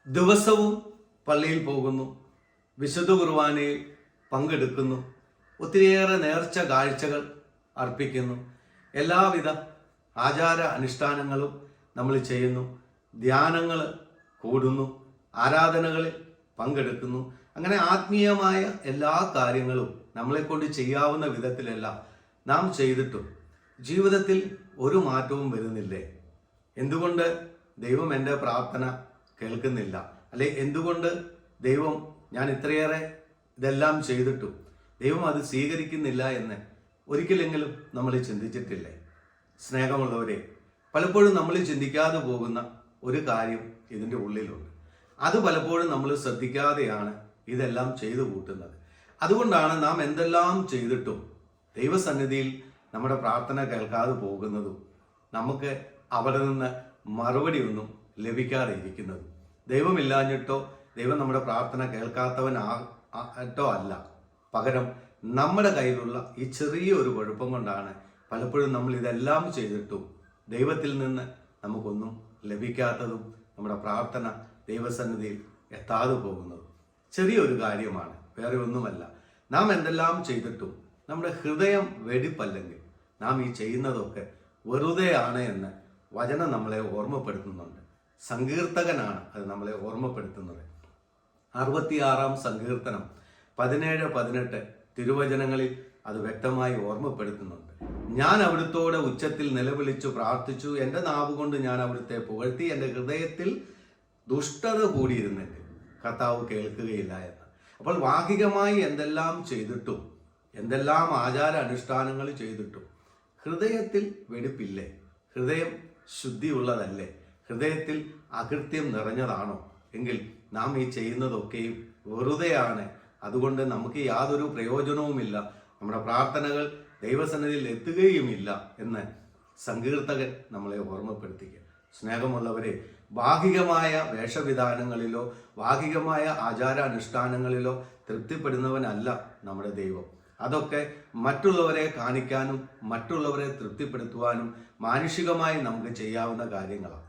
ദിവസവും പള്ളിയിൽ പോകുന്നു, വിശുദ്ധ കുർബാനയിൽ പങ്കെടുക്കുന്നു, ഒത്തിരിയേറെ നേർച്ച കാഴ്ചകൾ അർപ്പിക്കുന്നു, എല്ലാവിധ ആചാര അനുഷ്ഠാനങ്ങളും നമ്മൾ ചെയ്യുന്നു, ധ്യാനങ്ങൾ കൂടുന്നു, ആരാധനകളിൽ പങ്കെടുക്കുന്നു. അങ്ങനെ ആത്മീയമായ എല്ലാ കാര്യങ്ങളും നമ്മളെക്കൊണ്ട് ചെയ്യാവുന്ന വിധത്തിലെല്ലാം നാം ചെയ്തിട്ടും ജീവിതത്തിൽ ഒരു മാറ്റവും വരുന്നില്ലേ? എന്തുകൊണ്ട് ദൈവം എൻ്റെ പ്രാർത്ഥന കേൾക്കുന്നില്ല? അല്ലെ എന്തുകൊണ്ട് ദൈവം ഞാൻ ഇത്രയേറെ ഇതെല്ലാം ചെയ്തിട്ടും ദൈവം അത് സ്വീകരിക്കുന്നില്ല എന്ന് ഒരിക്കലെങ്കിലും നമ്മൾ ചിന്തിച്ചിട്ടില്ലേ? സ്നേഹമുള്ളവരെ, പലപ്പോഴും നമ്മൾ ചിന്തിക്കാതെ പോകുന്ന ഒരു കാര്യം ഇതിൻ്റെ ഉള്ളിലുണ്ട്. അത് പലപ്പോഴും നമ്മൾ ശ്രദ്ധിക്കാതെയാണ് ഇതെല്ലാം ചെയ്തു കൂട്ടുന്നത്. അതുകൊണ്ടാണ് നാം എന്തെല്ലാം ചെയ്തിട്ടും ദൈവസന്നിധിയിൽ നമ്മുടെ പ്രാർത്ഥന കേൾക്കാതെ പോകുന്നതും നമുക്ക് അവിടെ നിന്ന് മറുപടി ഒന്നും ലഭിക്കാതെ ഇരിക്കുന്നതും. ദൈവമില്ലാഞ്ഞിട്ടോ ദൈവം നമ്മുടെ പ്രാർത്ഥന കേൾക്കാത്തവനാട്ടോ അല്ല, പകരം നമ്മുടെ കയ്യിലുള്ള ഈ ചെറിയൊരു കുഴപ്പം കൊണ്ടാണ് പലപ്പോഴും നമ്മൾ ഇതെല്ലാം ചെയ്തിട്ടും ദൈവത്തിൽ നിന്ന് നമുക്കൊന്നും ലഭിക്കാത്തതും നമ്മുടെ പ്രാർത്ഥന ദൈവസന്നിധിയിൽ എത്താതെ പോകുന്നതും. ചെറിയൊരു കാര്യമാണ്, വേറെ ഒന്നുമല്ല. നാം എന്തെല്ലാം ചെയ്തിട്ടും നമ്മുടെ ഹൃദയം വെടിപ്പല്ലെങ്കിൽ നാം ഈ ചെയ്യുന്നതൊക്കെ വെറുതെയാണ് എന്ന് വചനം നമ്മളെ ഓർമ്മപ്പെടുത്തുന്നുണ്ട്. സങ്കീർത്തകനാണ് അത് നമ്മളെ ഓർമ്മപ്പെടുത്തുന്നത്. 66-ാം സങ്കീർത്തനം 17-18 തിരുവചനങ്ങളിൽ അത് വ്യക്തമായി ഓർമ്മപ്പെടുത്തുന്നുണ്ട്. ഞാൻ അവിടുത്തോടെ ഉച്ചത്തിൽ നിലവിളിച്ചു പ്രാർത്ഥിച്ചു, എൻ്റെ നാവുകൊണ്ട് ഞാൻ അവിടുത്തെ പുകഴ്ത്തി, എൻ്റെ ഹൃദയത്തിൽ ദുഷ്ടത കൂടിയിരുന്നെങ്കിൽ കർത്താവ് കേൾക്കുകയില്ല എന്ന്. അപ്പോൾ വാഹികമായി എന്തെല്ലാം ചെയ്തിട്ടും എന്തെല്ലാം ആചാര അനുഷ്ഠാനങ്ങൾ ചെയ്തിട്ടും ഹൃദയത്തിൽ വെടിപ്പില്ലേ? ഹൃദയം ശുദ്ധിയുള്ളതല്ലേ? ഹൃദയത്തിൽ അകൃത്യം നിറഞ്ഞതാണോ? എങ്കിൽ നാം ഈ ചെയ്യുന്നതൊക്കെയും വെറുതെയാണ്. അതുകൊണ്ട് നമുക്ക് യാതൊരു പ്രയോജനവുമില്ല, നമ്മുടെ പ്രാർത്ഥനകൾ ദൈവസന്നിധിയിൽ എത്തുകയുമില്ല എന്ന് സങ്കീർത്തകൻ നമ്മളെ ഓർമ്മപ്പെടുത്തിക്കുക. സ്നേഹമുള്ളവരെ, ഭാഗികമായ വേഷവിധാനങ്ങളിലോ ഭാഗികമായ ആചാരാനുഷ്ഠാനങ്ങളിലോ തൃപ്തിപ്പെടുന്നവനല്ല നമ്മുടെ ദൈവം. അതൊക്കെ മറ്റുള്ളവരെ കാണിക്കാനും മറ്റുള്ളവരെ തൃപ്തിപ്പെടുത്തുവാനും മാനുഷികമായി നമുക്ക് ചെയ്യാവുന്ന കാര്യങ്ങളാണ്.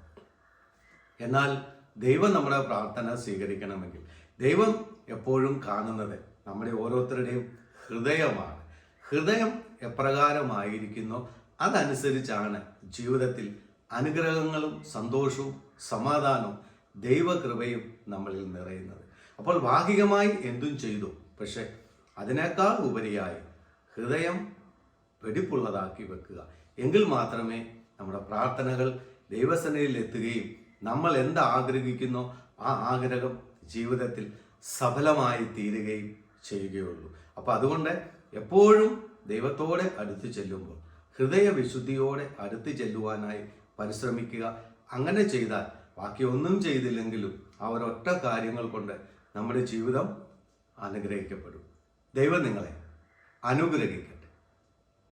എന്നാൽ ദൈവം നമ്മുടെ പ്രാർത്ഥന സ്വീകരിക്കണമെങ്കിൽ ദൈവം എപ്പോഴും കാണുന്നത് നമ്മുടെ ഓരോരുത്തരുടെയും ഹൃദയമാണ്. ഹൃദയം എപ്രകാരമായിരിക്കുന്നോ അതനുസരിച്ചാണ് ജീവിതത്തിൽ അനുഗ്രഹങ്ങളും സന്തോഷവും സമാധാനവും ദൈവകൃപയും നമ്മളിൽ നിറയുന്നത്. അപ്പോൾ ഭാഗികമായി എന്തും ചെയ്തു, പക്ഷെ അതിനേക്കാൾ ഉപരിയായി ഹൃദയം വെടിപ്പുള്ളതാക്കി വെക്കുക. എങ്കിൽ മാത്രമേ നമ്മുടെ പ്രാർത്ഥനകൾ ദൈവസന്നിധിയിൽ എത്തുകയും നമ്മൾ എന്ത് ആഗ്രഹിക്കുന്നോ ആ ആഗ്രഹം ജീവിതത്തിൽ സഫലമായി തീരുകയും ചെയ്യുകയുള്ളൂ. അപ്പോൾ അതുകൊണ്ട് എപ്പോഴും ദൈവത്തോടെ അടുത്ത് ചെല്ലുമ്പോൾ ഹൃദയവിശുദ്ധിയോടെ അടുത്ത് ചെല്ലുവാനായി പരിശ്രമിക്കുക. അങ്ങനെ ചെയ്താൽ ബാക്കി ഒന്നും ചെയ്തില്ലെങ്കിലും ആ ഒരൊറ്റ കാര്യങ്ങൾ കൊണ്ട് നമ്മുടെ ജീവിതം അനുഗ്രഹിക്കപ്പെടും. ദൈവം നിങ്ങളെ അനുഗ്രഹിക്കും.